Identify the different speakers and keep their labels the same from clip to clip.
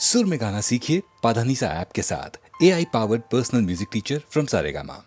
Speaker 1: सुर में गाना सीखिए पाधानीसा ऐप के साथ। AI powered personal music teacher from Saregama.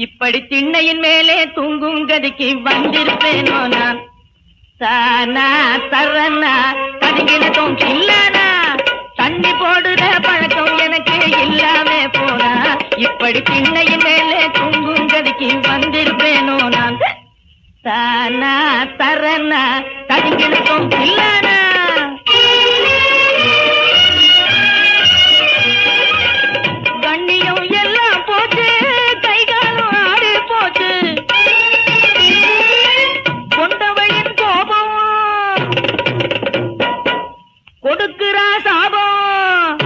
Speaker 2: இப்படி திண்ணையின் மேலே தூங்கும் கதிக்கு வந்திருப்பேனோ நான். தானா தரனா கதிங்கினதும் இல்லனா, தண்ணி போடுற பழக்கம் எனக்கு இல்லாம போனா. இப்படி திண்ணையின் மேலே தூங்கும் கதிக்கு வந்திருப்பேனோ நான். தானா தரனா கதிங்கினதும் இல்லனா. கண்ணியம் எல்லாம் போச்சு, கைகாலும் ஆடி போச்சு. கொண்டவையின் கோபம் கொடுக்கிறா சாபம்.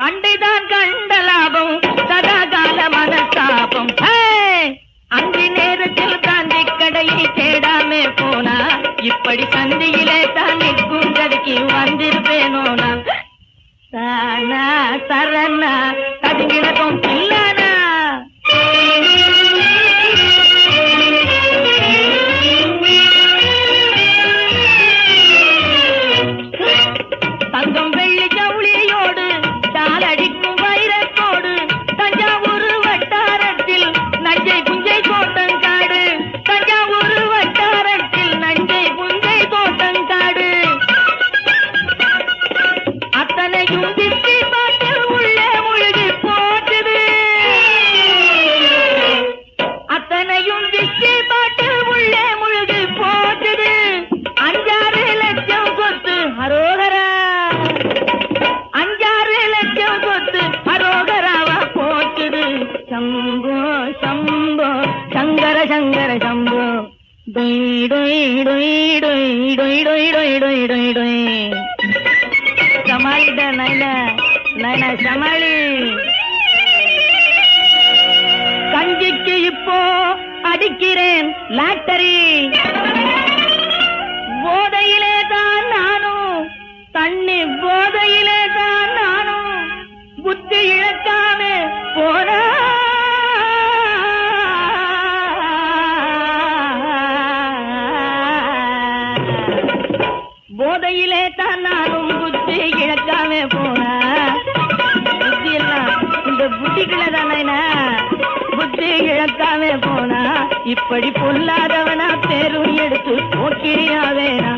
Speaker 2: அண்டைதான் கண்ட லாபம், சதாகால மனஸ்தாபம். அங்கு நேரத்தில் காந்தி கடையை தேடாமே போனா. இப்படி சந்தியிலே தான் நிற்கும் கதைக்கு வந்திருப்பேனோ நான். தானா சரணா கதிங்கினதும் இல்லனா. தங்கம் வெள்ளி ஜவுளியோடு தாளடிக்கும் வைரத்தோடு தஞ்சாவூர் வட்டாரத்தில் நஞ்சை புஞ்சை தோட்டங்காடு. தஞ்சாவூர் வட்டாரத்தில் நஞ்சை புஞ்சை தோட்டங்காடு. அத்தனையும் திட்டி பார்த்து உள்ளே முழுகி போட்டுது. அத்தனையும் திட்டி பார்த்து உள்ளே முழுகி போட்டுது. 5-6 லட்சம் சொத்து அரோகரா. 5-6 லட்சம் சொத்து அரோகராவா போட்டுது. சம்போ சம்போ சங்கர சங்கர சம்போ. டொய் டொய் டொய் டொய் டொய் டொய் டொய் டொய் டொய் டொய். சமாளிட நைனா நைனா சமாளி. கஞ்சிக்கு இப்போ படிக்கிறேன் லாட்டரி. போதையிலே தான் நானும், தண்ணி போதையிலே தான் நானும், புத்தி இழக்காம போன போதையிலே தான் நானும் புத்தி இழக்காம போன. புத்தி எல்லாம் இந்த புத்திக்குள்ள தானே, புத்தி இழக்காம போனா. இப்படி பொல்லாதவனா பேரும் எடுத்து போக்கிரியாவேனா.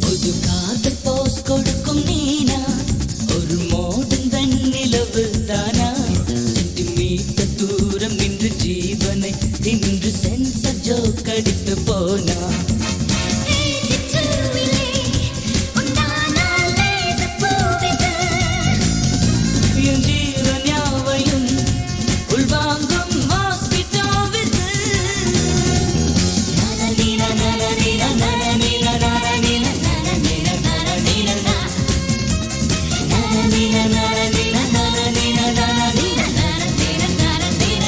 Speaker 3: ஒரு காதல் போஸ் கொடுக்கும் நீனா, ஒரு மோடன் வெண்ணிலவு தானா, சென்டிமீட்டர் தூரம் நின்று ஜீவனை தின்று சென்சர் ஜோக்கடித்து போனா. என் ஜீவன் யாவையும் உள்வாங்கும் ஹாஸ்பிட்டாவிது. நனநீன நனநீன நனநீன நனநீன நனநீன நனநீன நனநீன நனநீன நனநீன நனநீன நனநீன நனநீன.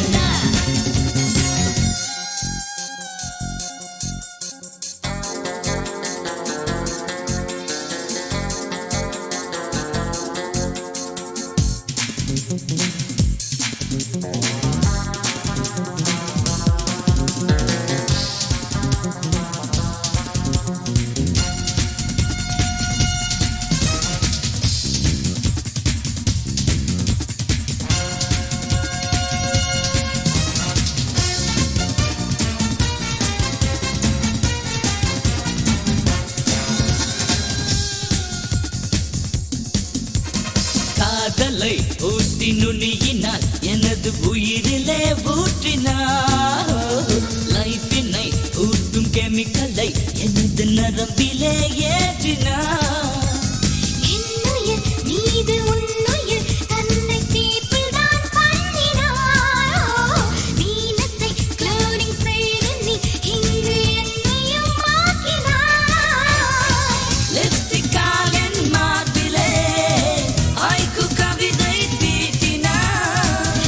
Speaker 3: காதலை ஊசி நுனியினால் எனது உயிரிலே ஊற்றினார். லைஃபினை ஊட்டும் கெமிக்கலை எனது நரம்பிலே ஏற்றினார். லிப்ஸ்டிக்கால் என் மார்பிலே ஆய்க்கு கவிதை தீட்டினார்.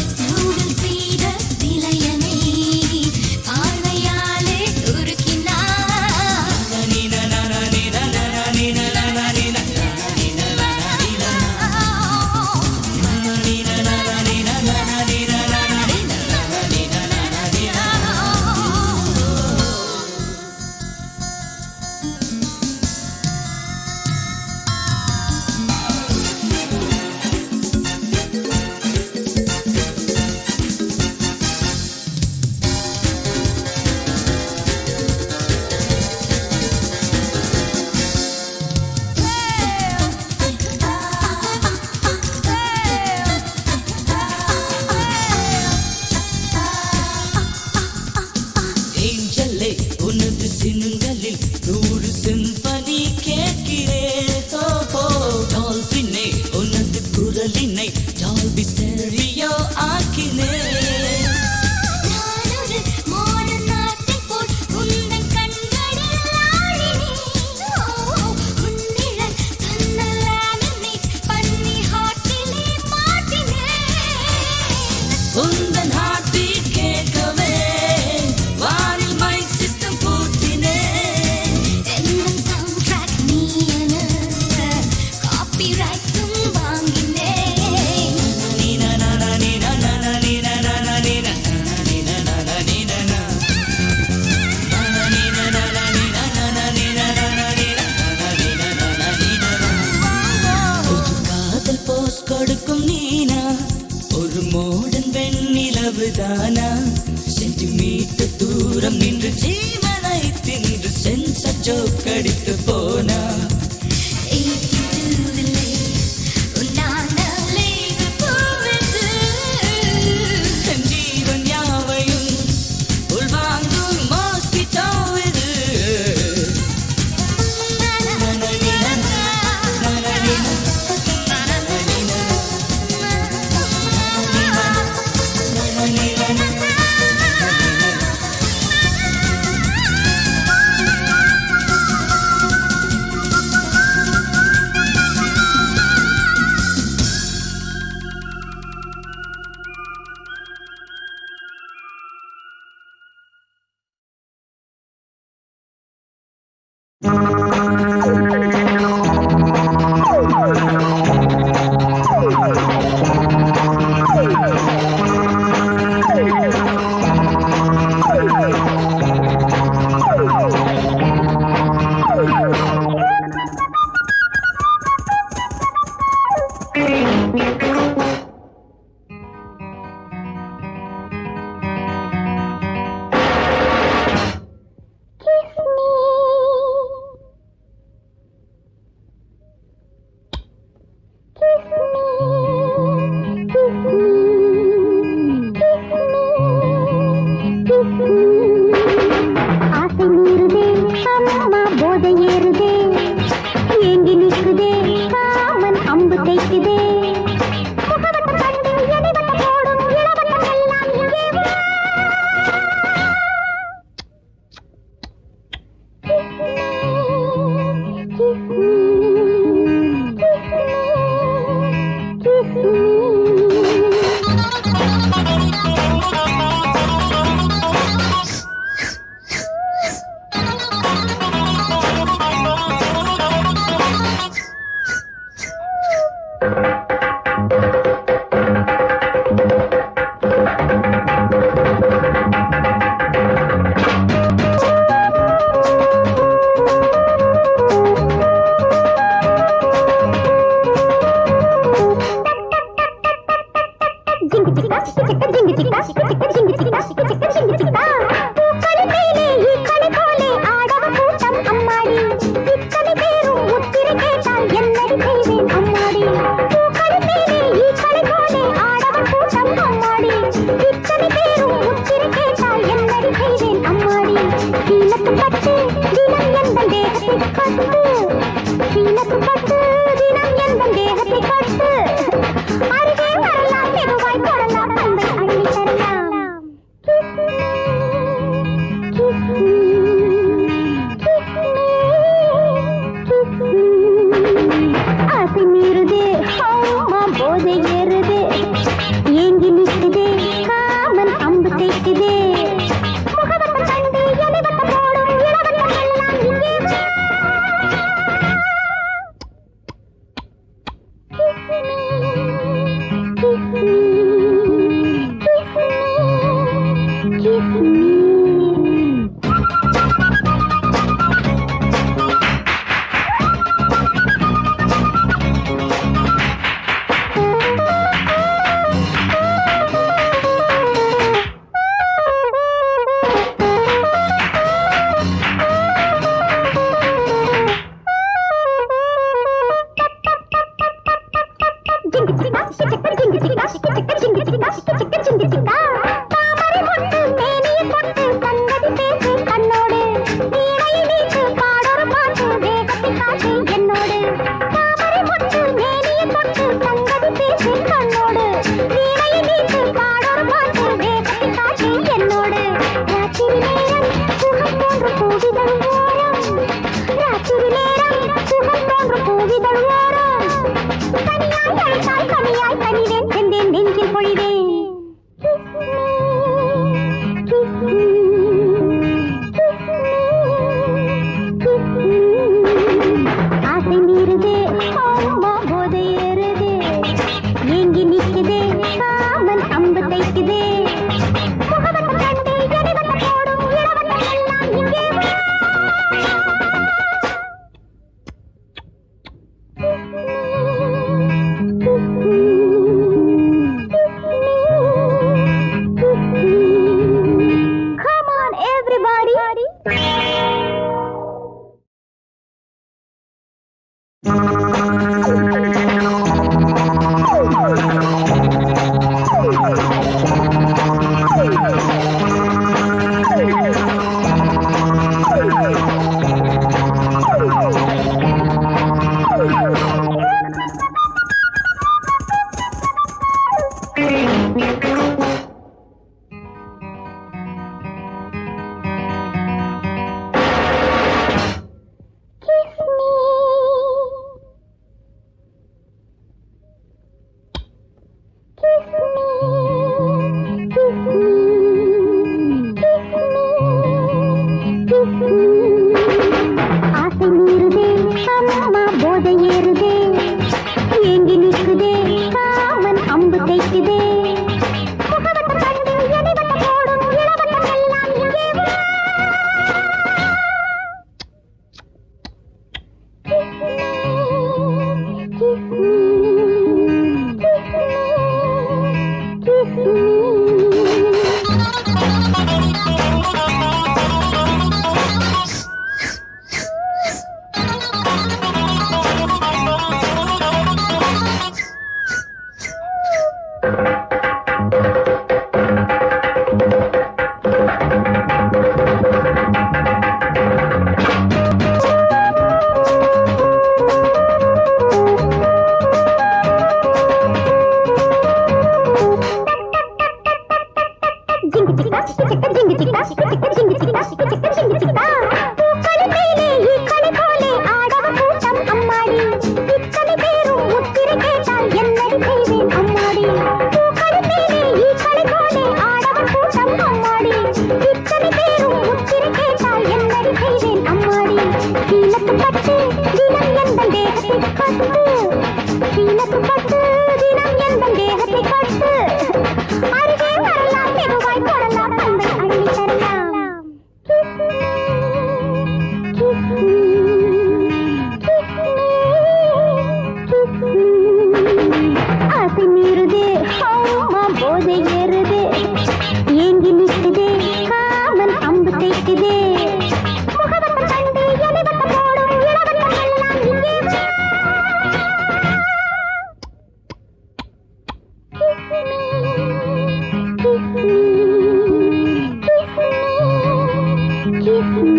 Speaker 3: நனநீன நனநீன நனநீன நனநீன நனநீன நனநீன நனநீன நனநீன நனநீன நனநீன நனநீன நனநீன. ஏஞ்சலே உனது சினுங்களில் 100 சிம்பனி கேட்கிறேன். டால்பினே உனது குரலினை டால்பி ஸ்டெரியோ ஆக்கினேன். உந்தன் ஹார்ட் பீட் கேட்கவே வானில் மைக் சிஸ்டம் பூட்டினேன். நனநீன நனநீன நனநீன நனநீன நனநீன நனநீன நனநீன நனநீன நனநீன நனநீன நனநீன நனநீன. ஒரு காதல் போஸ் கொடுக்கும் நீனா, ஒரு மோடன் வெண்ணிலவு தானா, சென்டிமீட்டர் தூரம் நின்று ஜீவனை தின்று சென்சர் ஜோக்கடித்து போனா. என் ஜீவன் யாவையும் உள்வாங்கும் ஹாஸ்பிட்டாவிது. நனநீன நனநீன நனநீன
Speaker 4: அம்மா போதை ஏறுதே ஏங்கி நிற்குதே காமன் அம்பு தைக்குதே முகவட்டம் கண்டு எடைவட்டம் போடும் இளவட்டம் எல்லாம் இங்கே வா. Kiss me, kiss me, kiss me. ஆசை மீறுதே அம்மா போதை ஏறுதே ஏங்கி நிற்குதே காமன் அம்பு தைக்குதே முகவட்டம் கண்டு எலிவட்டம் போடும் இளவட்டம் எல்லாம் இங்கே வா. Kiss me, kiss me, kiss me.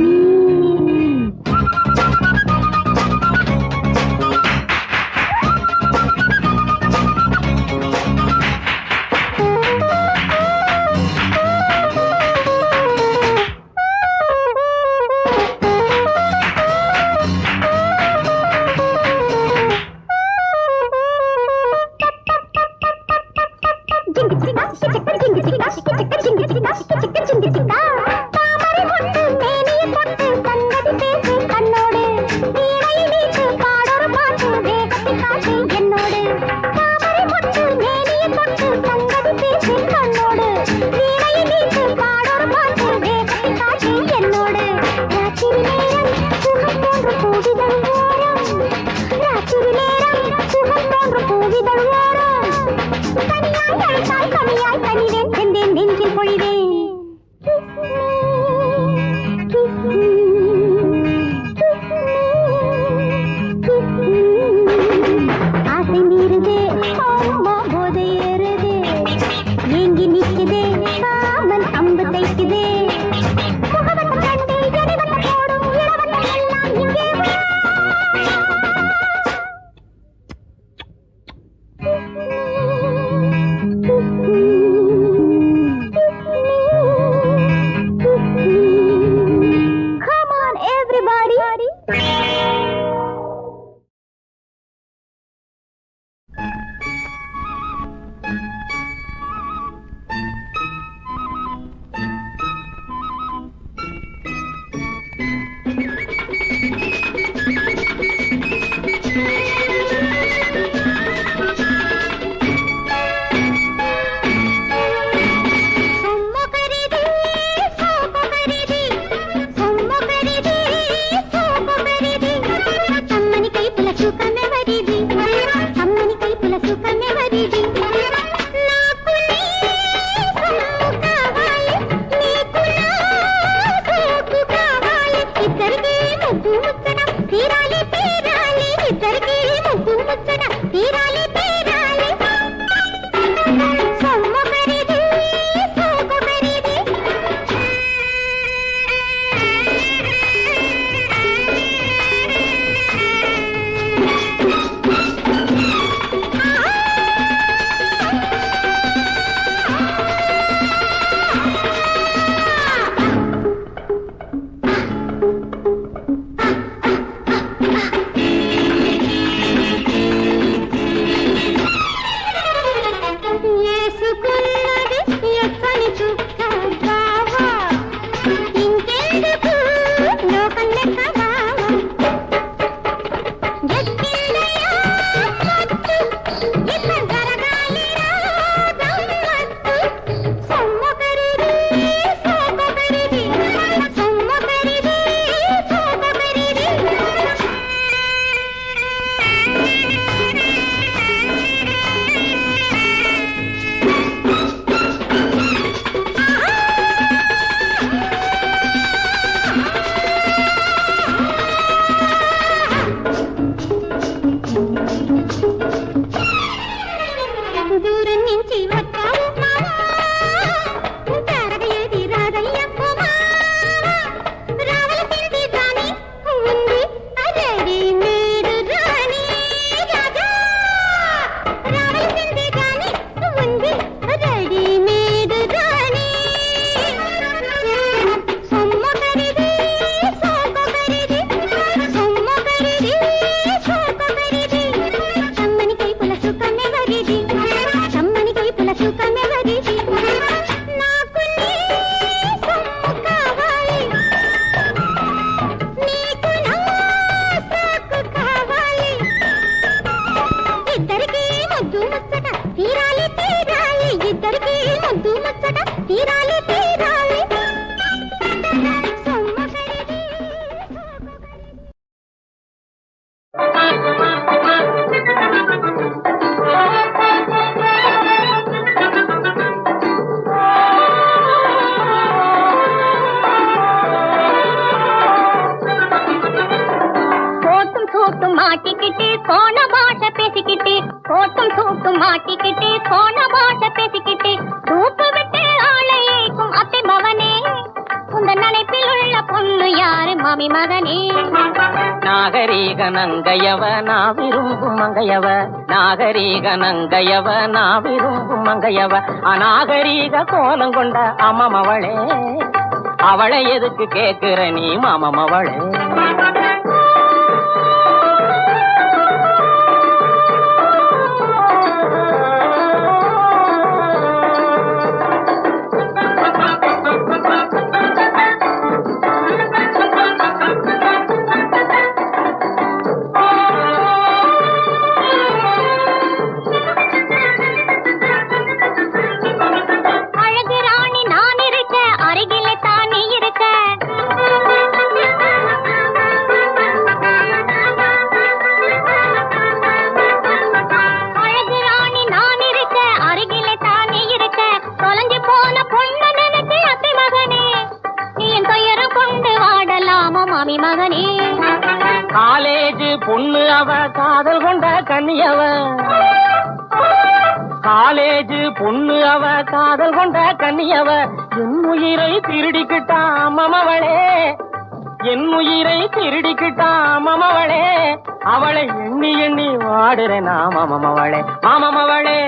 Speaker 4: ஆசை மீறுதே அம்மா போதை ஏறுதே ஏங்கி நிற்குதே காமன் அம்பு தைக்குதே முகவட்டம் கண்டு எலிவட்டம் போடும் இளவட்டம் எல்லாம் இங்கே வா. Come on, everybody. சூட்டும் மாட்டிக்கிட்டு கோண பாஷை பேசிக்கிட்டு கோட்டும் சூட்டும் மாட்டிக்கிட்டு கோண பாஷை பேசிக்கிட்டு தூப்பு விட்டு ஆளையேக்கும் அத்தை மவனே உந்த நினைப்பில் உள்ள பொண்ணு யாரு மாமி மகனே
Speaker 2: நாகரீக நங்கையவ நான் விரும்பும் மங்கையவ நாகரீக நங்கையவ நான் விரும்பும் மங்கையவ அநாகரீக கோலம் கொண்ட அம்மமவளே அவளை எதுக்கு கேக்குற நீ மாமமவளே காலேஜ் பொண்ணு அவ காதல் கொண்ட கன்னியவ காலேஜ் பொண்ணு அவ காதல் கொண்ட கன்னியவ என் உயிரை திருடிக்கிட்டா மமவளே என் உயிரை திருடிக்கிட்டா மமவளே அவளை எண்ணி எண்ணி வாடுறேன் மாமமவளே மாமமவளே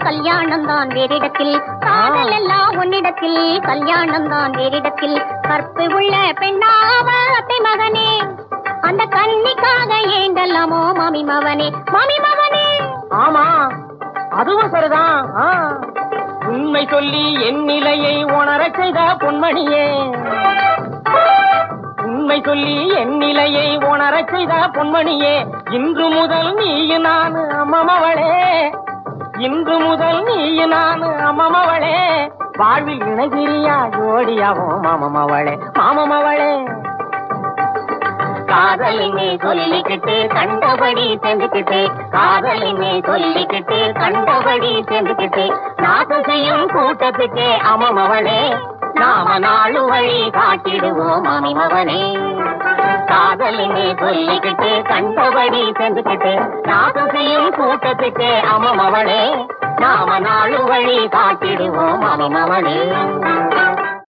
Speaker 4: கல்யாணம் தான் வேறிடத்தில் காதல் எல்லாம் உன்னிடத்தில் கல்யாணம் தான் வேறிடத்தில் கற்பு உள்ள பெண்ணாவ அத்தை மகனே அந்த கன்னிக்காக ஏங்கலாமோ மாமி மவனே மாமி மவனே
Speaker 2: ஆமா அதுவும் சரிதான் உண்மை சொல்லி என் நிலையை உணரச் செய்த பொன்மணியே உண்மை சொல்லி என் நிலையை உணரச் செய்த பொன்மணியே இன்று முதல் நீயும் நான் அம்மமவளே இன்று முதல் நீயும் நான் அம்மமவளே வாழ்வில் இணைகிறியா ஜோடியாவும் மாமமவளே மாமமவளே
Speaker 4: காதலினை சொல்லிக்கிட்டு கண்டபடி சென்றுக்கிட்டு காதலினை சொல்லிக்கிட்டு கண்டபடி சென்றுக்கிட்டு நாசம் செய்யும் கூட்டத்துக்கு அம்மமவளே நாம நாளு வழி காட்டிடுவோம் மாமி மவனே காதலினை சொல்லிக்கிட்டு கண்டபடி சென்றுக்கிட்டு நாசம் செய்யும் கூட்டத்துக்கு அம்மமவளே நாம நாளு வழி காட்டிடுவோம் மாமி மவனே